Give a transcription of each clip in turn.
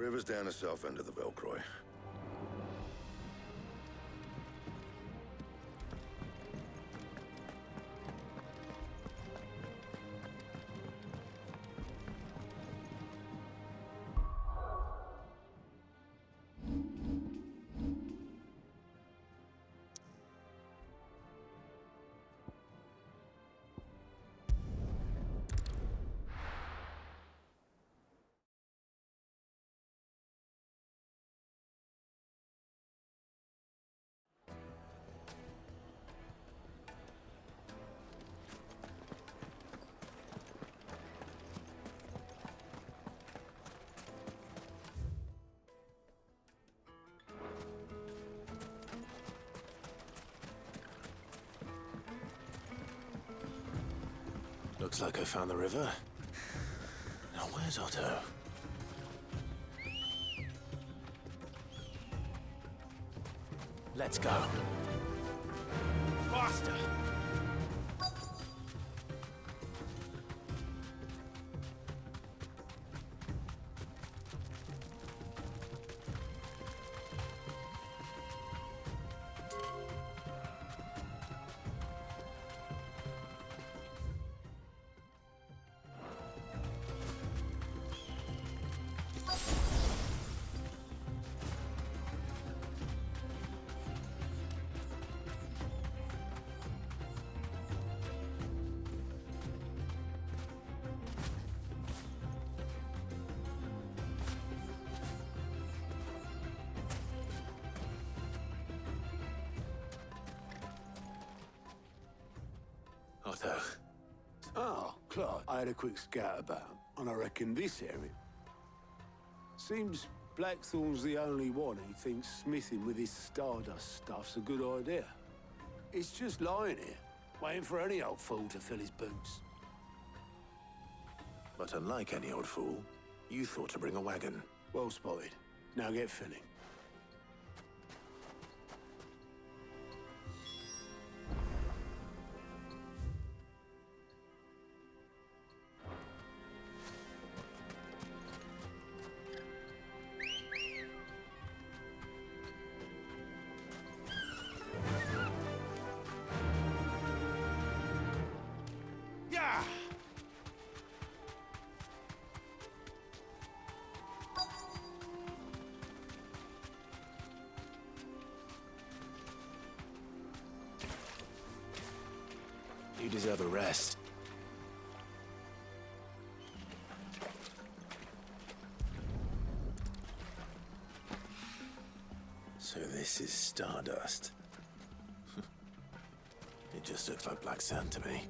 River's down the south end of the Velcroy. Looks like I found the river. Now where's Otto? Let's go. Faster! Otto. Oh, Claude. I had a quick scout about, and I reckon this area. Seems Blackthorn's the only one who thinks smithing with his Stardust stuff's a good idea. It's just lying here, waiting for any old fool to fill his boots. But unlike any old fool, you thought to bring a wagon. Well spotted. Now get filling. You deserve a rest. So this is Stardust. It just looks like black sand to me.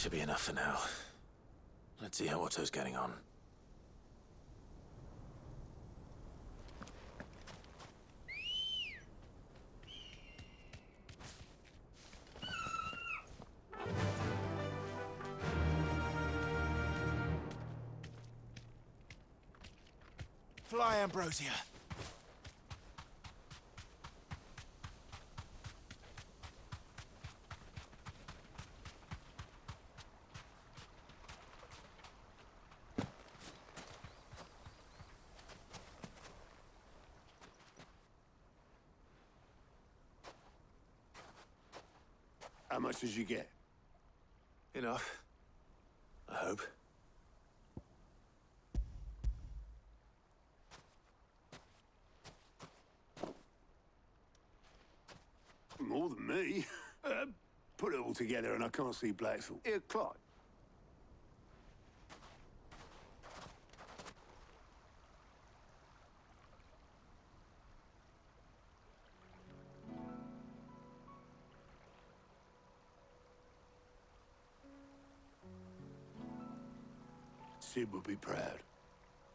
should be enough for now. Let's see how Otto's getting on. Fly, Ambrosia. How much did you get? Enough. I hope. More than me. Put it all together and I can't see Blackthorn. Here, Clyde. Sid would be proud.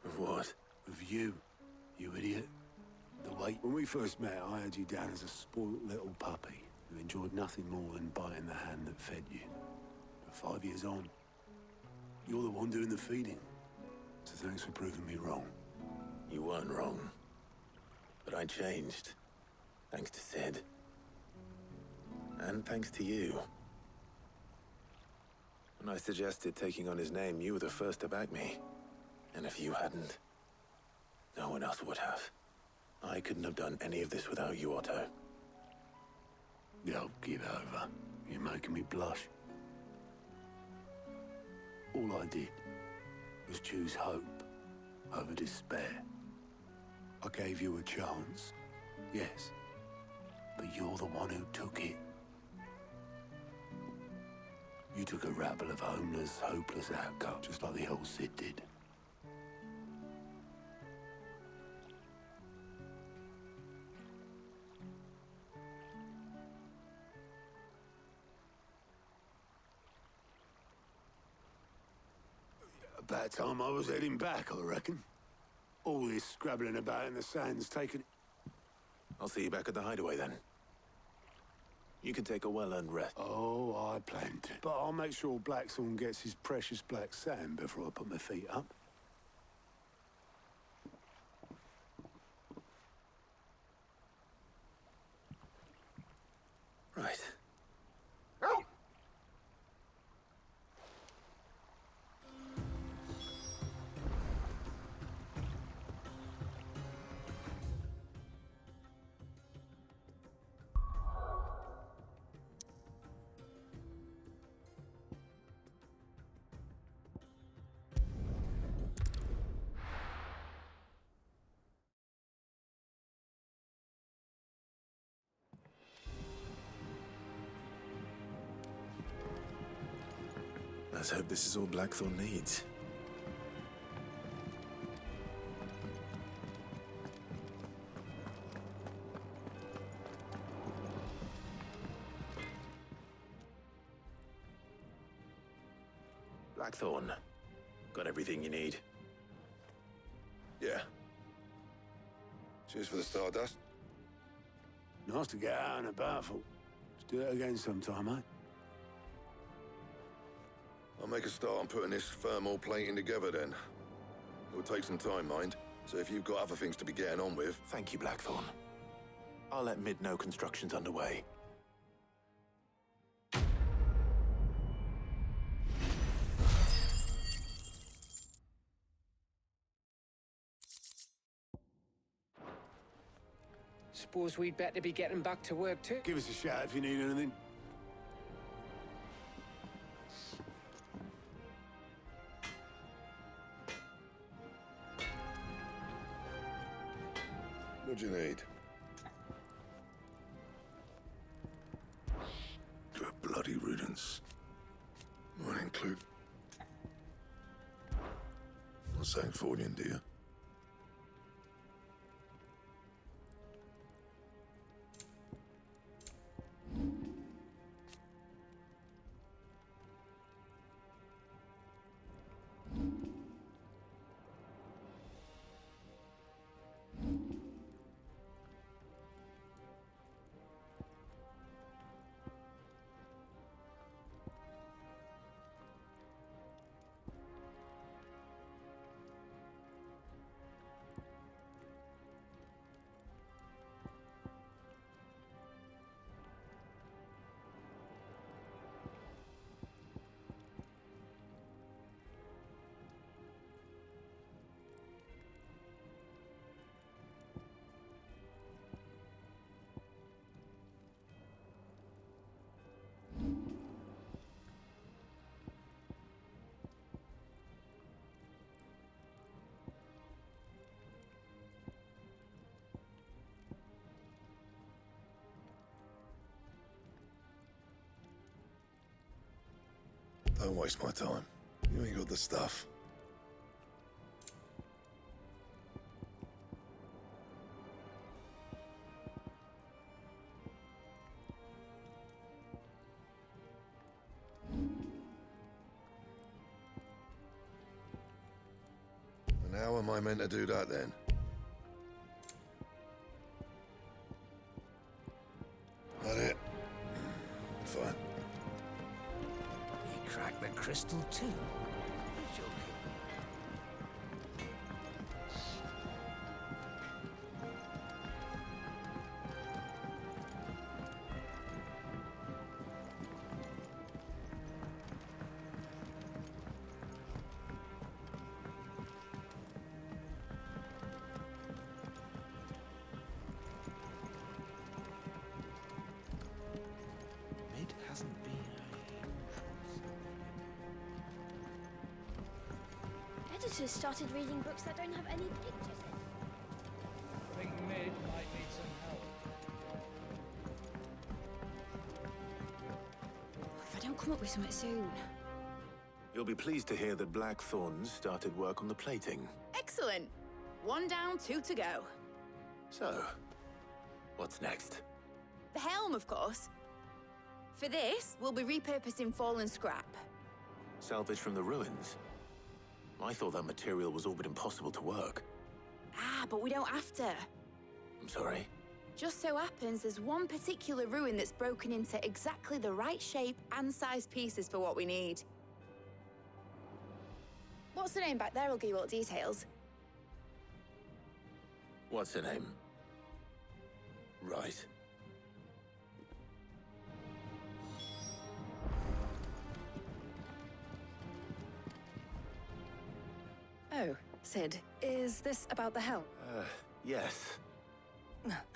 Of what? Of you, you idiot. The way when we first met, I had you down as a spoilt little puppy who enjoyed nothing more than biting the hand that fed you. But 5 years on, you're the one doing the feeding. So thanks for proving me wrong. You weren't wrong. But I changed. Thanks to Sid. And thanks to you. When I suggested taking on his name, you were the first to back me. And if you hadn't, no one else would have. I couldn't have done any of this without you, Otto. Yo, give over. You're making me blush. All I did was choose hope over despair. I gave you a chance, yes, but you're the one who took it. You took a rabble of homeless, hopeless outcasts, just like the old Sid did. About time I was heading back, I reckon. All this scrabbling about in the sand's taken... I'll see you back at the hideaway then. You can take a well-earned rest. Oh, I plan to. But I'll make sure Blackthorn gets his precious black sand before I put my feet up. Right. Let's hope this is all Blackthorn needs. Blackthorn, got everything you need? Yeah. Cheers for the Stardust. Nice to get out and about for. Let's do it again sometime, eh? I'll make a start on putting this thermal plating together then. It will take some time, mind. So if you've got other things to be getting on with... Thank you, Blackthorn. I'll let Mid know construction's underway. Suppose we'd better be getting back to work too. Give us a shout if you need anything. What do you need? A bloody riddance. Might include... Not saying Fordian, do you? Don't waste my time. You ain't got the stuff. And how am I meant to do that then? That it? Fine. He cracked the crystal too. Joking. It hasn't been Editors started reading books that don't have any pictures in. Think Mid might need some help. If I don't come up with something soon. You'll be pleased to hear that Blackthorn started work on the plating. Excellent. 1 down, 2 to go. So, what's next? The helm, of course. For this, we'll be repurposing fallen scrap. Salvage from the ruins? I thought that material was all but impossible to work. Ah, but we don't have to. I'm sorry. Just so happens there's one particular ruin that's broken into exactly the right shape and size pieces for what we need. What's the name back there? I'll give you all the details. What's her name? Right. Oh, Sid, is this about the helm? Yes.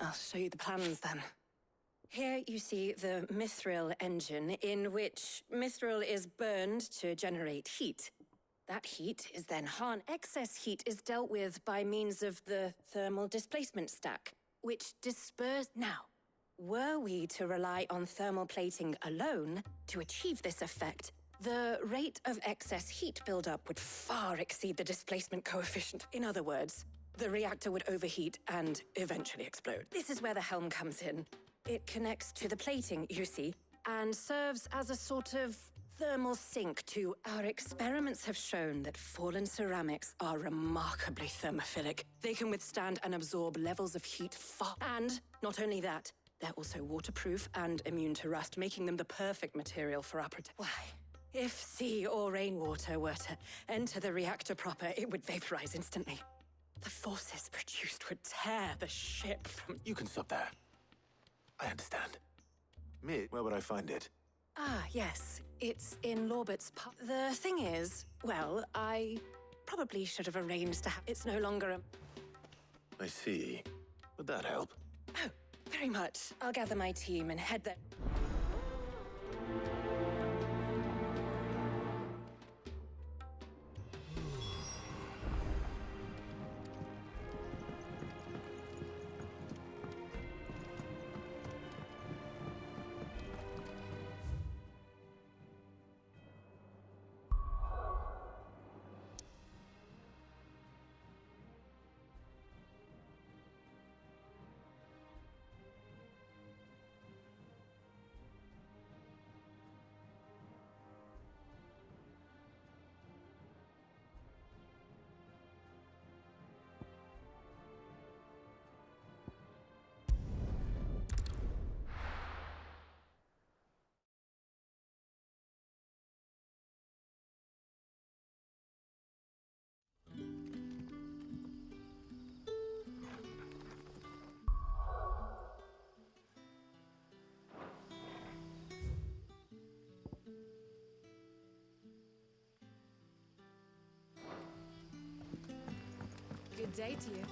I'll show you the plans then. Here you see the mithril engine, in which mithril is burned to generate heat. That heat is then excess heat is dealt with by means of the thermal displacement stack, which disperses. Now, were we to rely on thermal plating alone to achieve this effect, the rate of excess heat buildup would far exceed the displacement coefficient. In other words, the reactor would overheat and eventually explode. This is where the helm comes in. It connects to the plating, you see, and serves as a sort of thermal sink to... Our experiments have shown that fallen ceramics are remarkably thermophilic. They can withstand and absorb levels of heat far... And not only that, they're also waterproof and immune to rust, making them the perfect material for our protection. Why? If sea or rainwater were to enter the reactor proper, it would vaporize instantly. The forces produced would tear the ship from... You can stop there. I understand. Mid, where would I find it? Ah, yes. It's in Lorbert's pub. The thing is, well, I probably should have arranged to have... It's no longer a... I see. Would that help? Oh, very much. I'll gather my team and head there. Good day to you.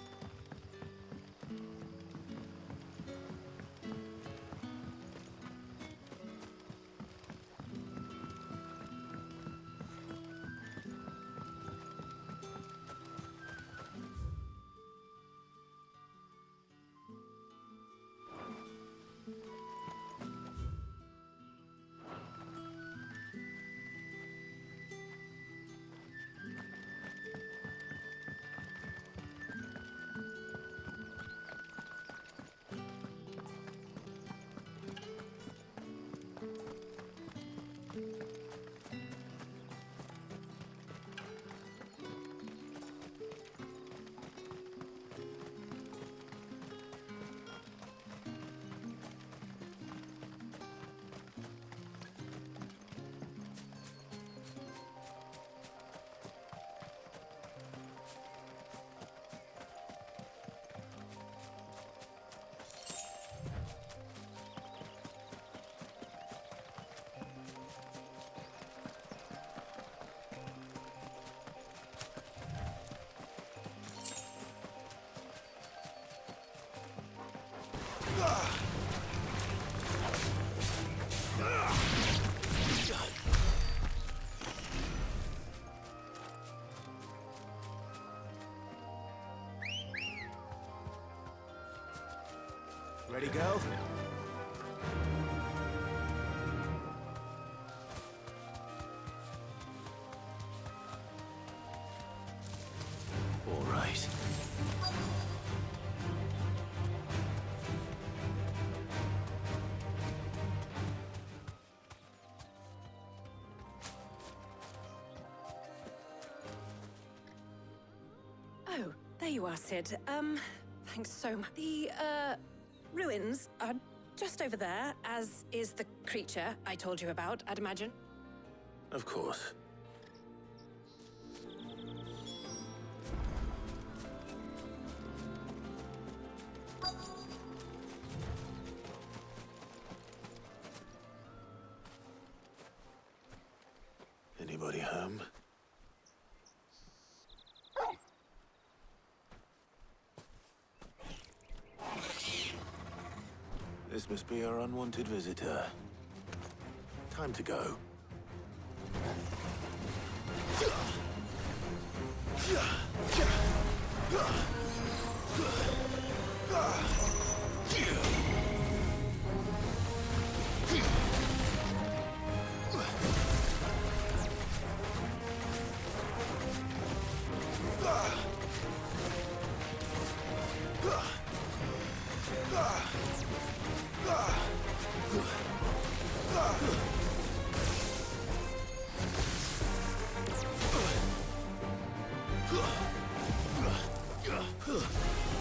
Ready, girl? All right. Oh, there you are, Sid. Thanks so much. The, ruins are just over there, as is the creature I told you about, I'd imagine. Of course. Anybody home? This must be our unwanted visitor. Time to go.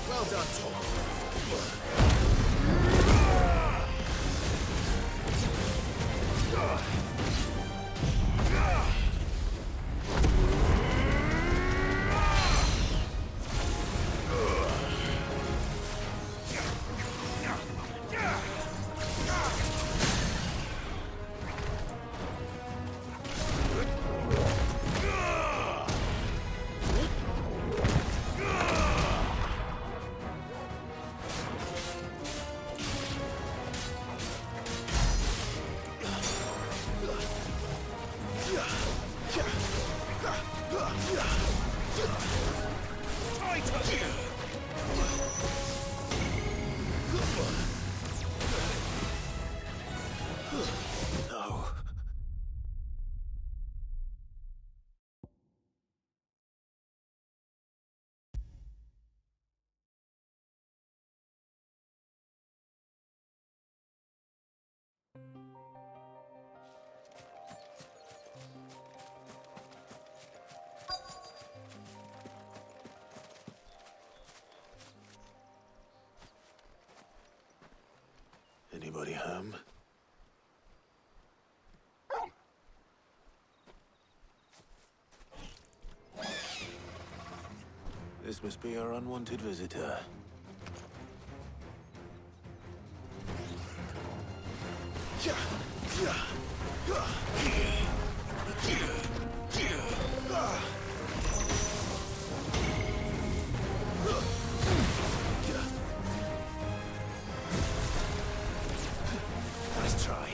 Well done, Tom. No. Anybody home? This must be our unwanted visitor. Nice try.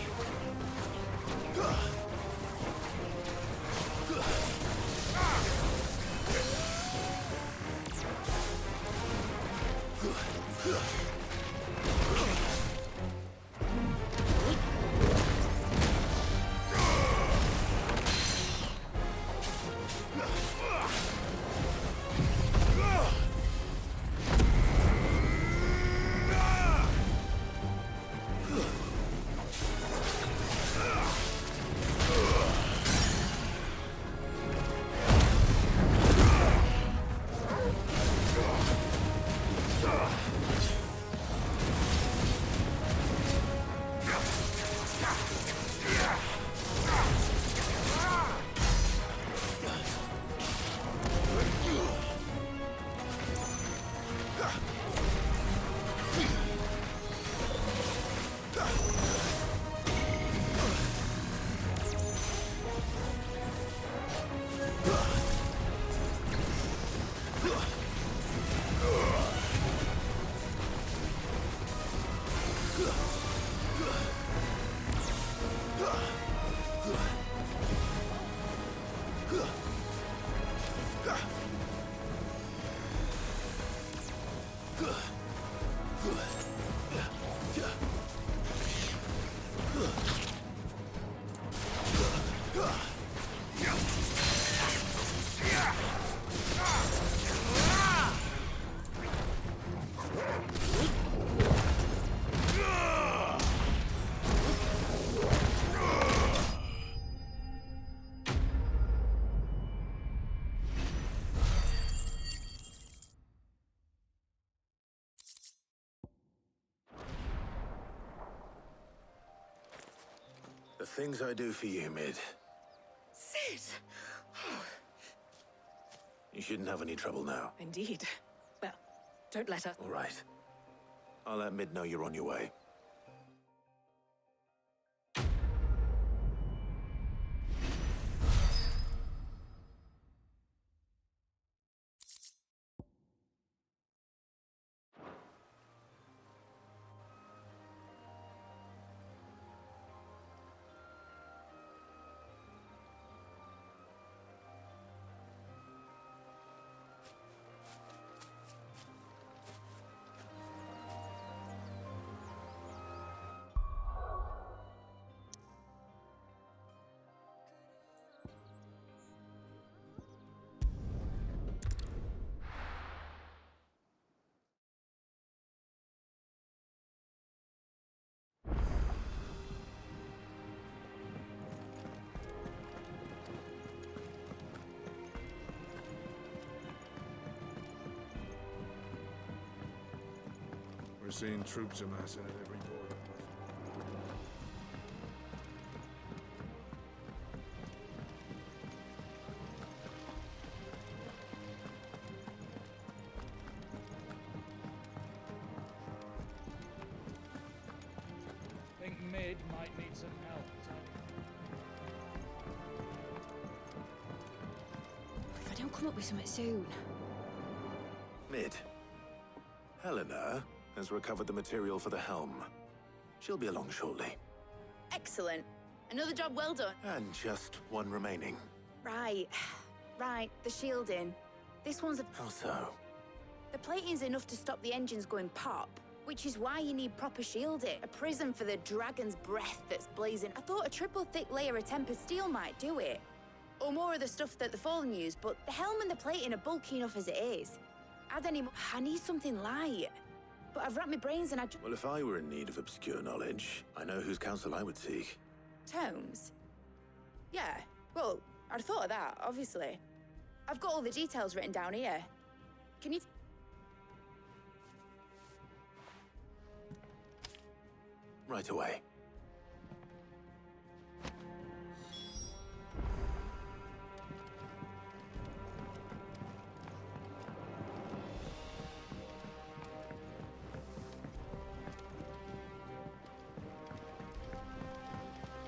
things I do for you, Mid. Sid! You shouldn't have any trouble now. Indeed. Well, don't let us. All right. I'll let Mid know you're on your way. We're seeing troops amassing at every border. Think Mid might need some help, Tony. If I don't come up with something soon. Mid. Helena has recovered the material for the helm. She'll be along shortly. Excellent. Another job well done. And just one remaining. Right. Right, the shielding. This one's a... How so? The plating's enough to stop the engines going pop, which is why you need proper shielding. A prism for the dragon's breath that's blazing. I thought a triple thick layer of tempered steel might do it. Or more of the stuff that the Fallen use, but the helm and the plating are bulky enough as it is. Add any more... I need something light. But I've racked my brains and Well, if I were in need of obscure knowledge, I know whose counsel I would seek. Tomes? Yeah, well, I'd thought of that, obviously. I've got all the details written down here. Can you... Right away.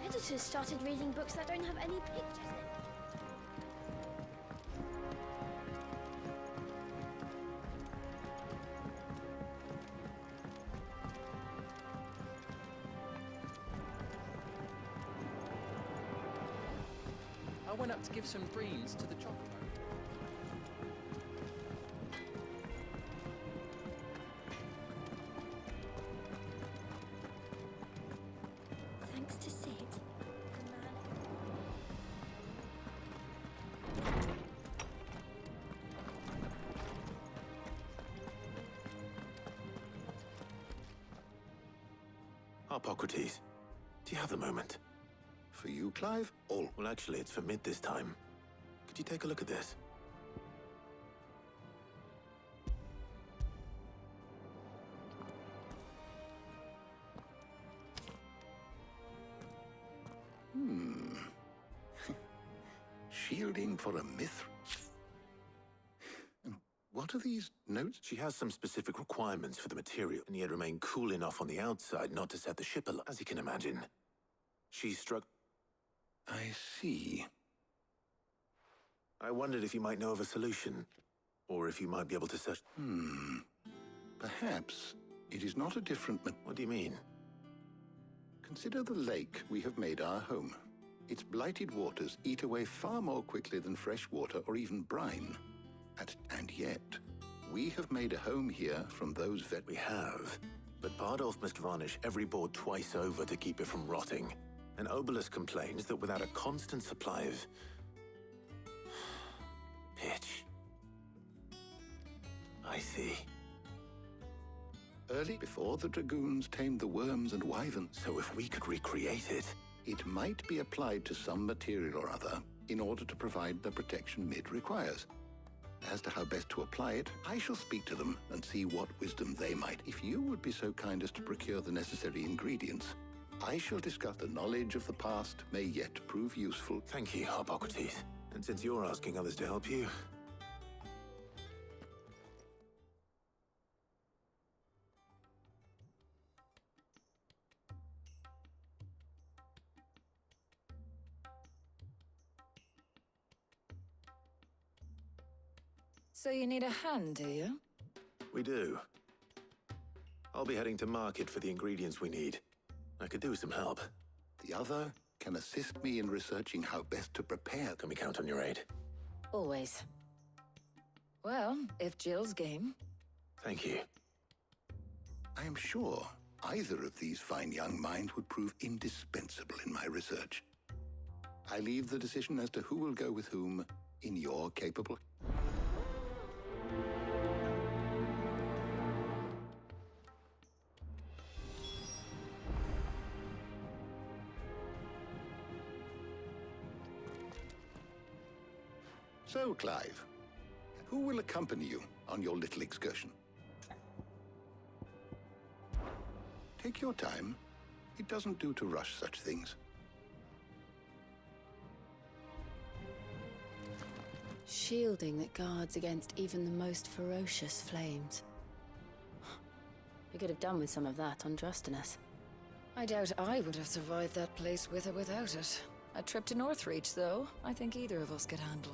Editors started reading books that don't have any pictures in. I went up to give some greens to the chocobo. Thanks to Sid, the man. Hippocrates, do you have a moment? For you, Clive? All. Well, actually, it's for Mid this time. Could you take a look at this? Shielding for a myth? What are these notes? She has some specific requirements for the material, and yet remain cool enough on the outside not to set the ship alight, as you can imagine. She struck... I see. I wondered if you might know of a solution, or if you might be able to search... Perhaps it is not a different... What do you mean? Consider the lake we have made our home. Its blighted waters eat away far more quickly than fresh water or even brine. And yet, we have made a home here from those We have, but Bardolph must varnish every board twice over to keep it from rotting. And Obelisk complains that without a constant supply of... pitch. I see. Early before the dragoons tamed the worms and wyverns. So if we could recreate it... It might be applied to some material or other in order to provide the protection Mid requires. As to how best to apply it, I shall speak to them and see what wisdom they might. If you would be so kind as to procure the necessary ingredients, I shall discuss the knowledge of the past may yet prove useful. Thank you, Hippocrates. And since you're asking others to help you... So you need a hand, do you? We do. I'll be heading to market for the ingredients we need. I could do with some help. The other can assist me in researching how best to prepare. Can we count on your aid? Always. Well, if Jill's game. Thank you. I am sure either of these fine young minds would prove indispensable in my research. I leave the decision as to who will go with whom in your capable... So, Clive, who will accompany you on your little excursion? Take your time. It doesn't do to rush such things. Shielding that guards against even the most ferocious flames. We could have done with some of that on Drustinus. I doubt I would have survived that place with or without it. A trip to Northreach, though, I think either of us could handle.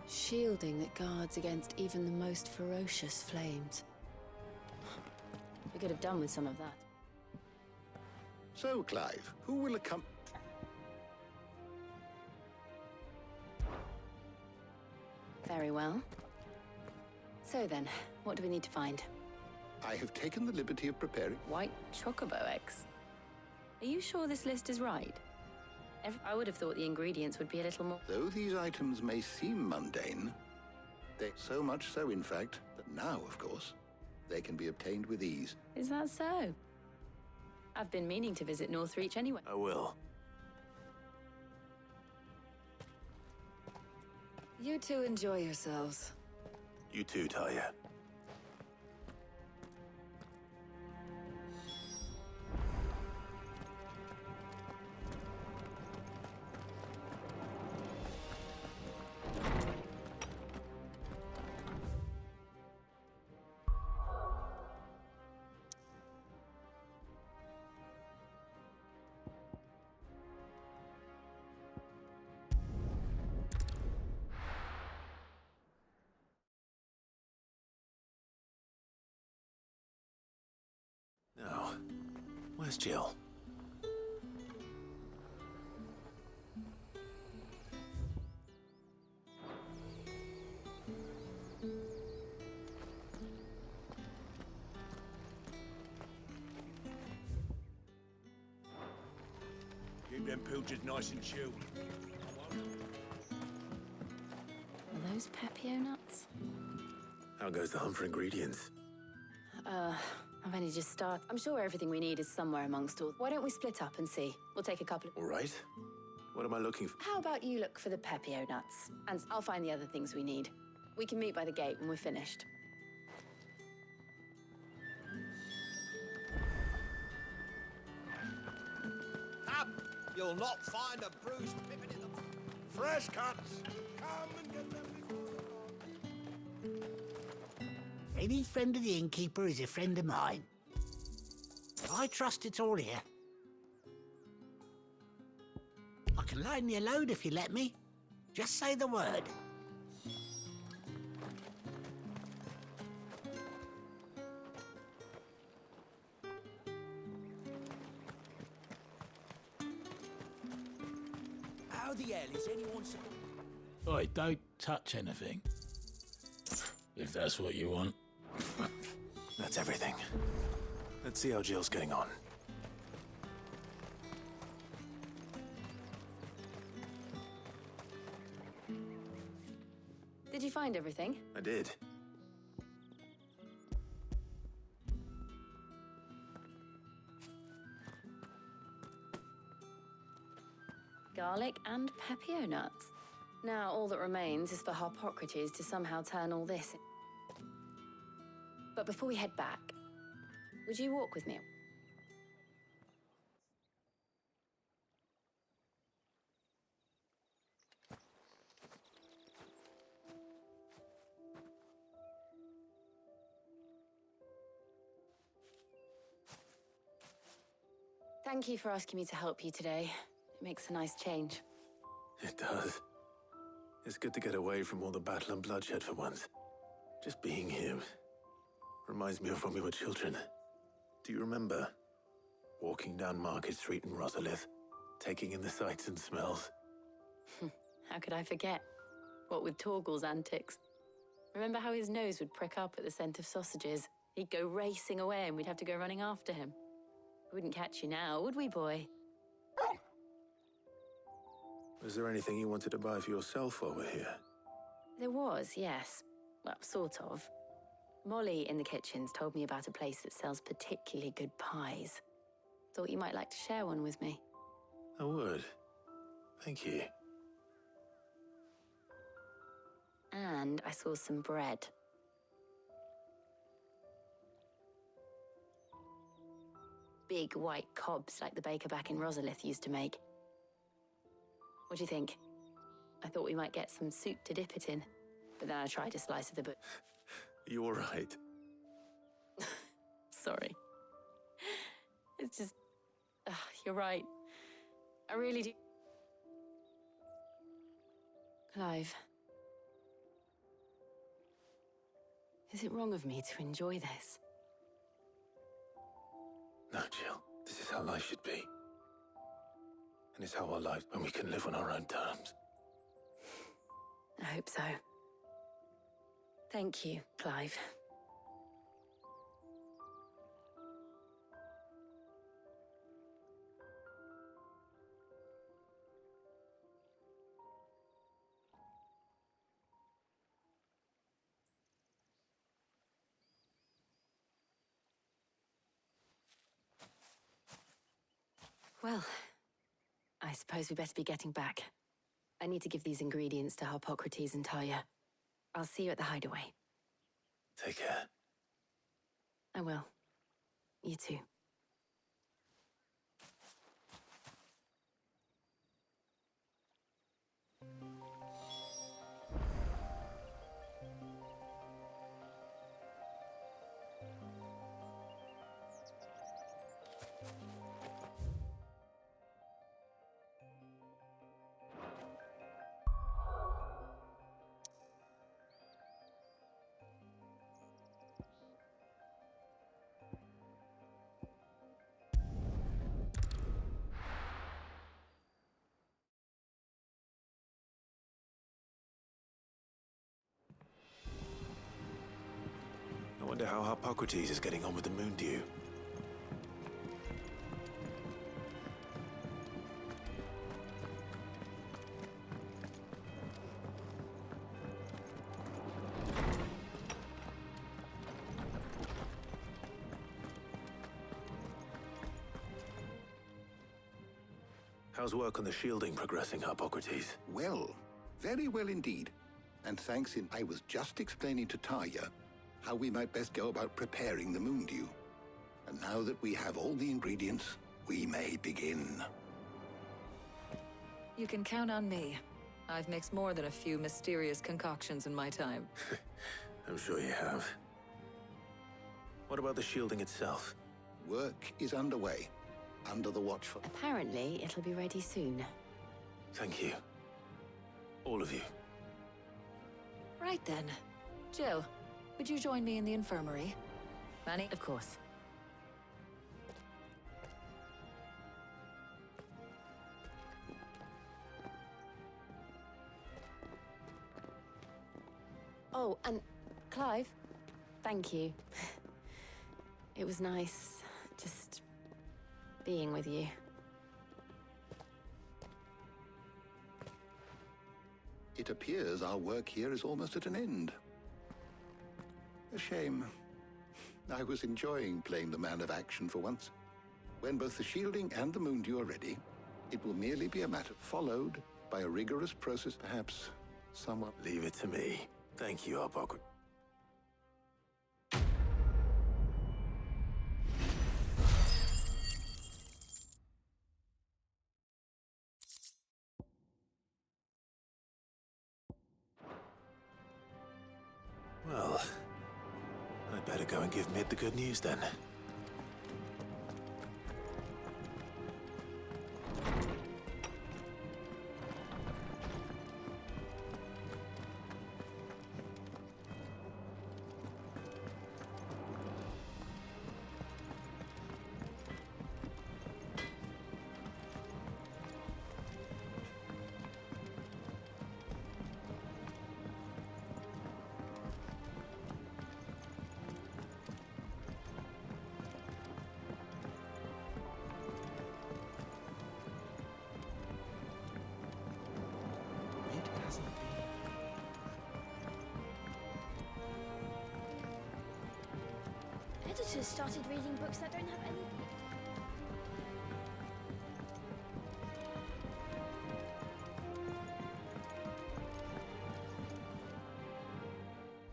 Shielding that guards against even the most ferocious flames. We could have done with some of that. So, Clive, who will accompany... Very well. So then, what do we need to find? I have taken the liberty of preparing... White chocobo eggs. Are you sure this list is right? I would have thought the ingredients would be a little more... Though these items may seem mundane, they're so much so, in fact, that now, of course, they can be obtained with ease. Is that so? I've been meaning to visit Northreach anyway. I will. You two enjoy yourselves. You too, Talia. Now, where's Jill? Keep them pilchers nice and chilled. Are those Pepio nuts? How goes the hunt for ingredients? I've only just started. I'm sure everything we need is somewhere amongst all. Why don't we split up and see? We'll take a couple of... All right. What am I looking for? How about you look for the Pepio nuts? And I'll find the other things we need. We can meet by the gate when we're finished. Up! You'll not find a bruised pippin in them. Fresh cuts! Come and get them before the dawn. Any friend of the innkeeper is a friend of mine. I trust it's all here. I can lighten your load if you let me. Just say the word. How the hell is anyone supposed... Oi, don't touch anything. If that's what you want. That's everything. Let's see how Jill's getting on. Did you find everything? I did. Garlic and Pepio nuts. Now all that remains is for Hippocrates to somehow turn all this. But before we head back, Would you walk with me? Thank you for asking me to help you today. It makes a nice change. It does. It's good to get away from all the battle and bloodshed for once. Just being here reminds me of when we were children. Do you remember? Walking down Market Street in Rosalith, taking in the sights and smells. How could I forget? What with Torgal's antics. Remember how his nose would prick up at the scent of sausages? He'd go racing away and we'd have to go running after him. We wouldn't catch you now, would we, boy? Was there anything you wanted to buy for yourself while we're here? There was, yes. Well, sort of. Molly in the kitchens told me about a place that sells particularly good pies. Thought you might like to share one with me. I would. Thank you. And I saw some bread. Big white cobs like the baker back in Rosalith used to make. What do you think? I thought we might get some soup to dip it in, but then I tried a slice of the You all right? Sorry. It's just... you're right. I really do... Clive. Is it wrong of me to enjoy this? No, Jill. This is how life should be. And it's how our life when we can live on our own terms. I hope so. Thank you, Clive. Well, I suppose we better be getting back. I need to give these ingredients to Harpocrates and Talia. I'll see you at the hideaway. Take care. I will. You too. I wonder how Harpocrates is getting on with the moon dew. How's work on the shielding progressing, Harpocrates? Well, very well indeed. And thanks in I was just explaining to Talia how we might best go about preparing the moon dew. And now that we have all the ingredients, we may begin. You can count on me. I've mixed more than a few mysterious concoctions in my time. I'm sure you have. What about the shielding itself? Work is underway, under the watchful. Apparently, it'll be ready soon. Thank you. All of you. Right then. Jill, would you join me in the infirmary? Manny? Of course. Oh, and Clive, thank you. It was nice, just being with you. It appears our work here is almost at an end. A shame. I was enjoying playing the man of action for once. When both the shielding and the moon dew are ready, it will merely be a matter followed by a rigorous process, perhaps someone... Leave it to me. Thank you, Harpocrates. better go and give Mid the good news then. Editors started reading books that don't have any pictures.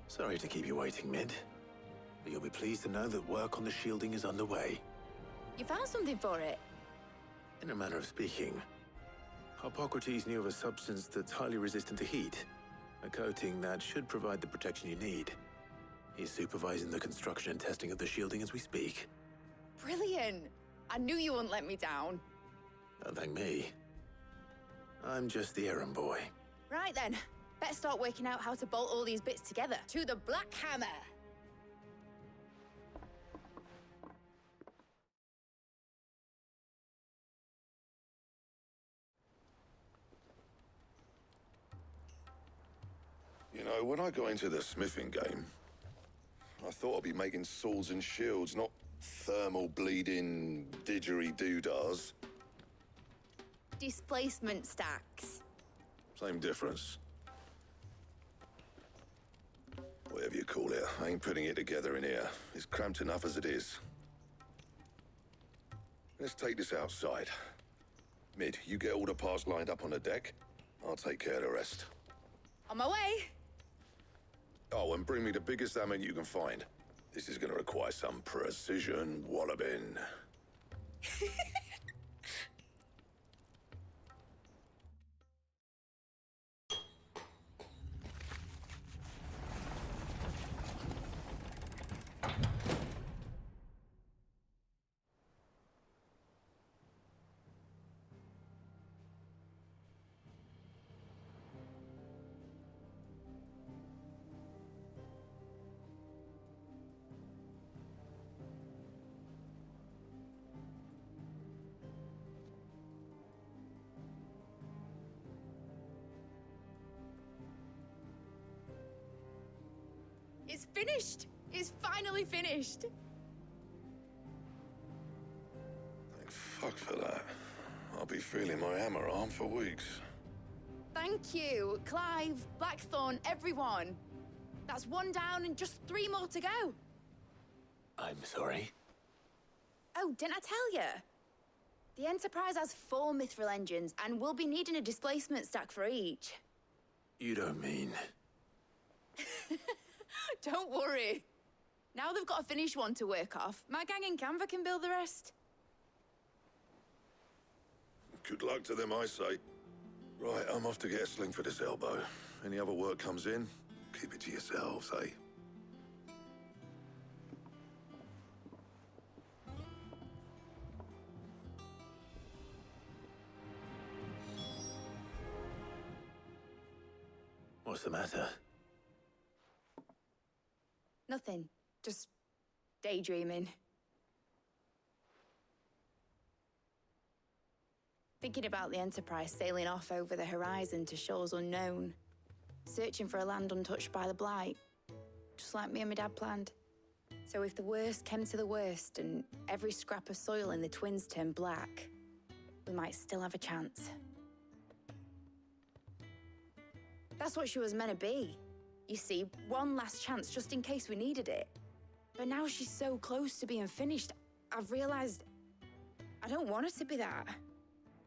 Sorry to keep you waiting, Mid. But you'll be pleased to know that work on the shielding is underway. You found something for it? In a manner of speaking, Hippocrates knew of a substance that's highly resistant to heat. A coating that should provide the protection you need. He's supervising the construction and testing of the shielding as we speak. Brilliant! I knew you wouldn't let me down. Don't thank me. I'm just the errand boy. Right then, better start working out how to bolt all these bits together. To the Black Hammer! You know, when I got into the smithing game, I thought I'd be making swords and shields, not thermal bleeding didgeridoo-dahs. Displacement stacks. Same difference. Whatever you call it, I ain't putting it together in here. It's cramped enough as it is. Let's take this outside. Mid, you get all the parts lined up on the deck. I'll take care of the rest. On my way! Oh, and bring me the biggest hammer you can find. This is gonna require some precision walloping. It's finished! It's finally finished! Thank fuck for that. I'll be feeling my hammer arm for weeks. Thank you, Clive, Blackthorn, everyone. That's one down and just 3 more to go. I'm sorry. Oh, didn't I tell you? The Enterprise has 4 mithril engines, and we'll be needing a displacement stack for each. You don't mean... Don't worry. Now they've got a finished one to work off. My gang in Canva can build the rest. Good luck to them, I say. Right, I'm off to get a sling for this elbow. Any other work comes in, keep it to yourselves, eh? What's the matter? Nothing. Just daydreaming. Thinking about the Enterprise sailing off over the horizon to shores unknown. Searching for a land untouched by the Blight. Just like me and my dad planned. So if the worst came to the worst and every scrap of soil in the Twins turned black, we might still have a chance. That's what she was meant to be. You see, one last chance just in case we needed it. But now she's so close to being finished, I've realized I don't want it to be that.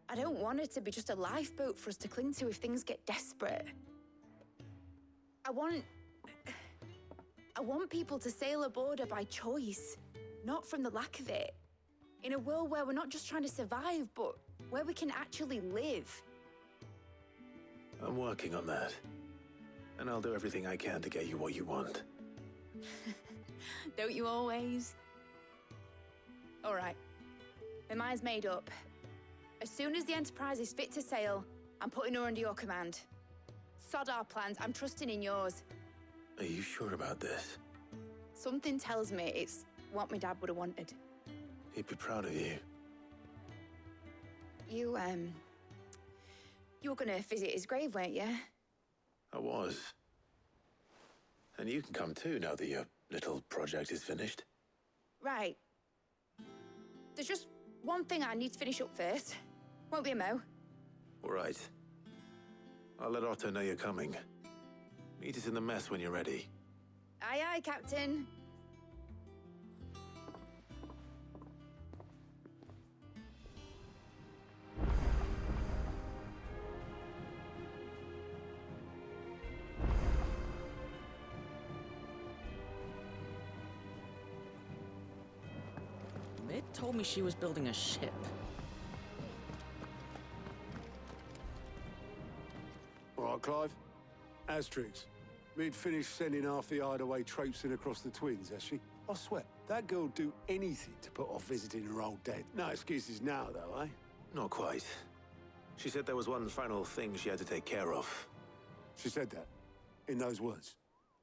I don't want it to be just a lifeboat for us to cling to if things get desperate. I want people to sail aboard her by choice, not from the lack of it. In a world where we're not just trying to survive, but where we can actually live. I'm working on that. And I'll do everything I can to get you what you want. Don't you always? All right. My mind's made up. As soon as the Enterprise is fit to sail, I'm putting her under your command. Sod our plans, I'm trusting in yours. Are you sure about this? Something tells me it's what my dad would have wanted. He'd be proud of you. You were gonna visit his grave, weren't you? I was. And you can come too, now that your little project is finished. Right. There's just one thing I need to finish up first. Won't be a mo. All right. I'll let Otto know you're coming. Meet us in the mess when you're ready. Aye, aye, Captain. Mid told me she was building a ship. All right, Clive. Asterix. We'd finished sending half the hideaway traipsing across the twins, has she? I swear, that girl'd do anything to put off visiting her old dad. No excuses now, though, eh? Not quite. She said there was one final thing she had to take care of. She said that? In those words?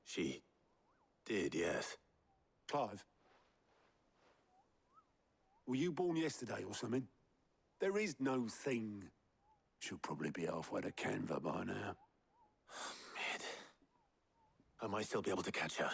She did, yes. Clive? Were you born yesterday or something? There is no thing. She'll probably be halfway to Canva by now. Mid. I might still be able to catch her.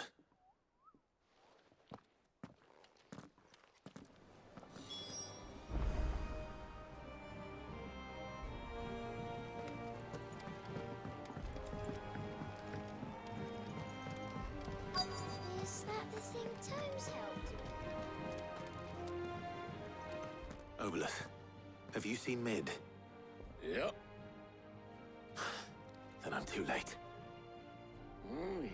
Is that the thing Tomes helped? Obolus, have you seen Mid? Yep. Then I'm too late.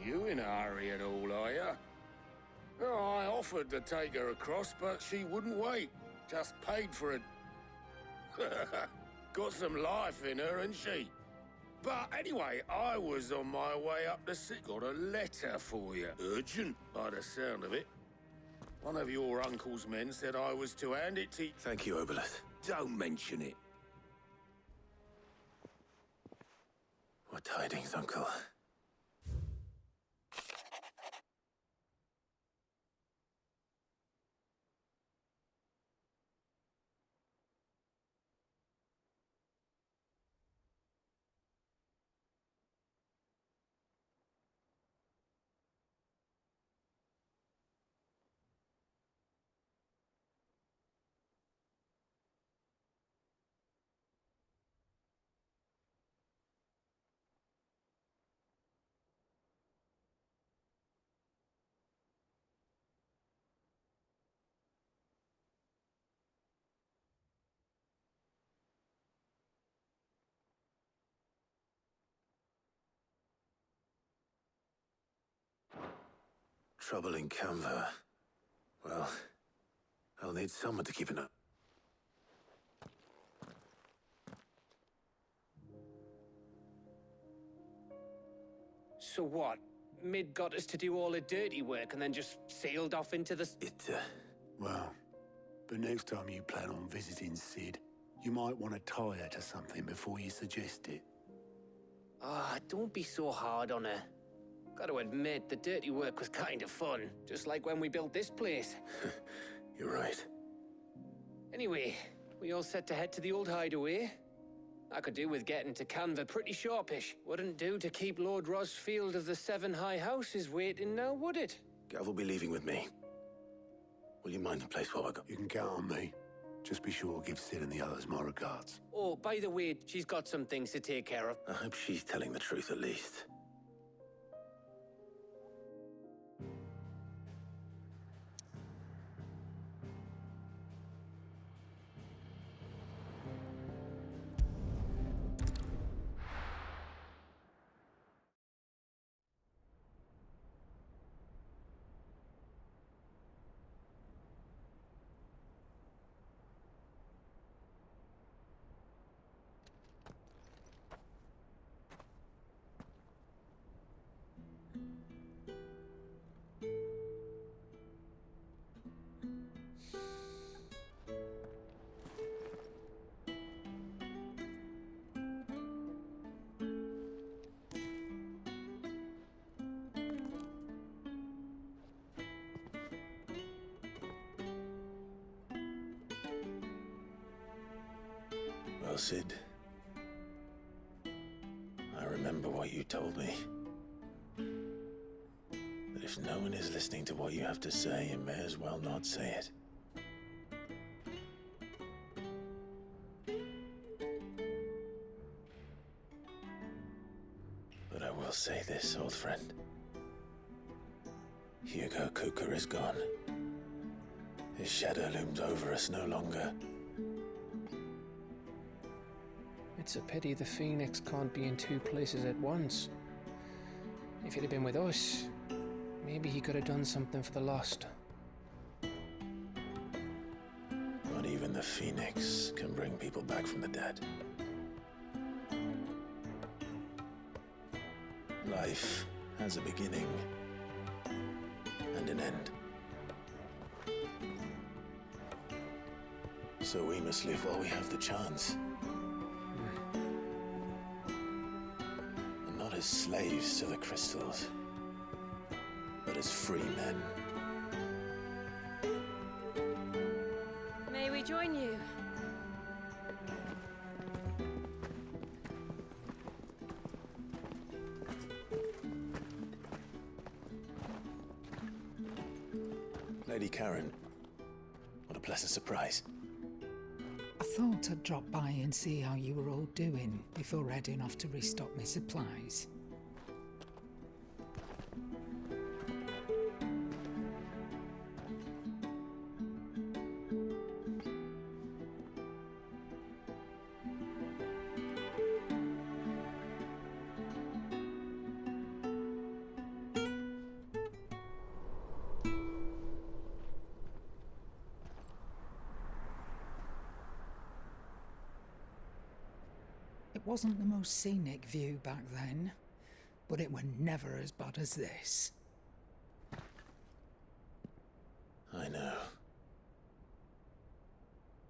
You in a hurry at all, are you? Oh, I offered to take her across, but she wouldn't wait. Just paid for it. Got some life in her, ain't she? But anyway, I was on my way up the city. Got a letter for you. Urgent, by the sound of it. One of your uncle's men said I was to hand it to you. Thank you, Obolus. Don't mention it. What tidings, Uncle? Trouble in Canva. Well, I'll need someone to keep an eye. So what? Mid got us to do all the dirty work and then just sailed off into the... Well, but next time you plan on visiting Sid, you might want to tie her to something before you suggest it. Ah, don't be so hard on her. Gotta admit, the dirty work was kind of fun, just like when we built this place. You're right. Anyway, we all set to head to the old hideaway. I could do with getting to Canva pretty sharpish. Wouldn't do to keep Lord Rosfield of the Seven High Houses waiting now, would it? Gav will be leaving with me. Will you mind the place while I go? You can count on me. Just be sure to give Sid and the others my regards. Oh, by the way, she's got some things to take care of. I hope she's telling the truth at least. Sid. I remember what you told me. But if no one is listening to what you have to say, you may as well not say it. But I will say this, old friend. Hugo Kuka is gone. His shadow looms over us no longer. It's a pity the Phoenix can't be in two places at once. If he'd have been with us, maybe he could have done something for the lost. Not even the Phoenix can bring people back from the dead. Life has a beginning and an end. So we must live while we have the chance. And not as slaves to the crystals, but as free men. May we join you? Lady Karen, what a pleasant surprise. I thought I'd drop by and see how you were all doing before heading off to restock my supplies. It wasn't the most scenic view back then, but it were never as bad as this. I know.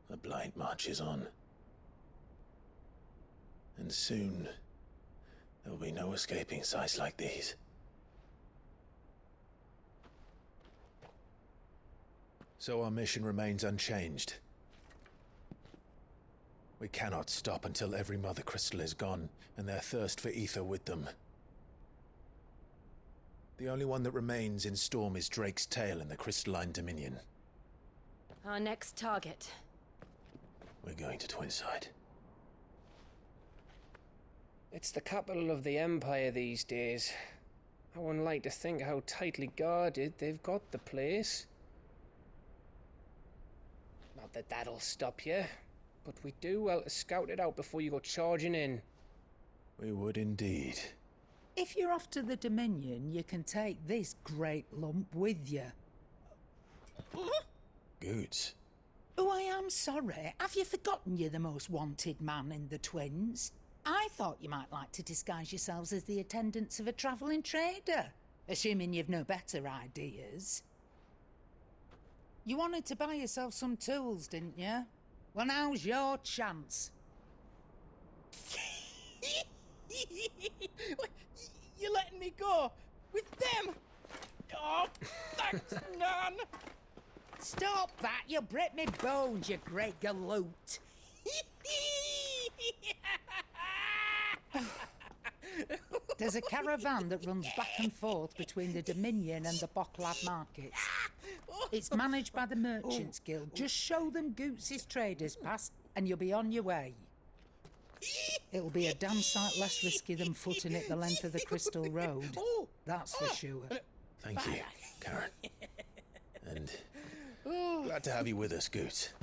The blight marches on. And soon, there will be no escaping sights like these. So our mission remains unchanged. We cannot stop until every Mother Crystal is gone, and their thirst for ether with them. The only one that remains in Storm is Drake's Tail in the Crystalline Dominion. Our next target. We're going to Twinside. It's the capital of the Empire these days. I wouldn't like to think how tightly guarded they've got the place. Not that that'll stop you, but we do well to scout it out before you go charging in. We would indeed. If you're off to the Dominion, you can take this great lump with you. Goods. Oh, I am sorry. Have you forgotten you're the most wanted man in the Twins? I thought you might like to disguise yourselves as the attendants of a travelling trader, assuming you've no better ideas. You wanted to buy yourself some tools, didn't you? Well, now's your chance. You're letting me go? With them? Oh, thanks, Nan! Stop that! You'll break me bones, you great galoot! There's a caravan that runs back and forth between the Dominion and the Bocklad markets. It's managed by the Merchants Guild. Just show them Goots' traders pass and you'll be on your way. It'll be a damn sight less risky than footing it the length of the Crystal Road. That's for sure. Thank you, Karen. And glad to have you with us, Goots.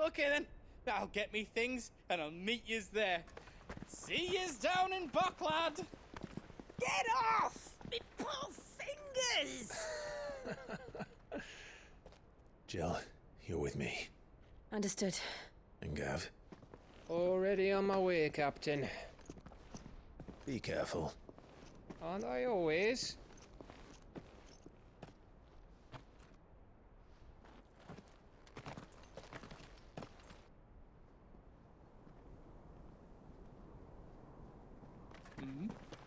Okay then. I'll get me things and I'll meet yous there. See yous down in Bocklad. Get off! Me poor fingers! Jill, you're with me. Understood. And Gav? Already on my way, Captain. Be careful. Aren't I always?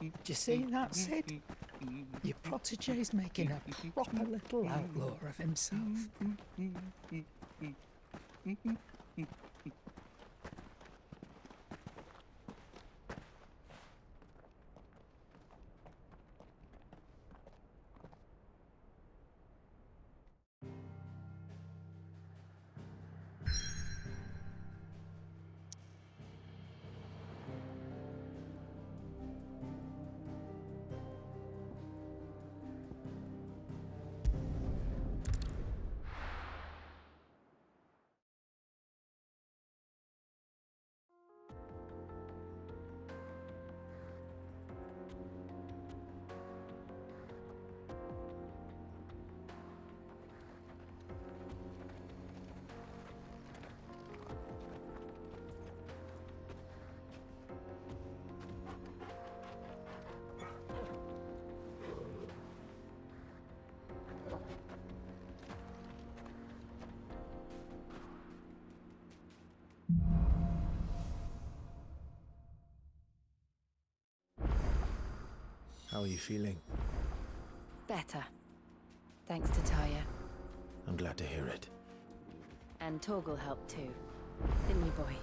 Do you see that, Sid? Your protege's making a proper little outlaw of himself. How are you feeling? Better. Thanks to Taya. I'm glad to hear it. And Torgal helped too. Didn't you, boy?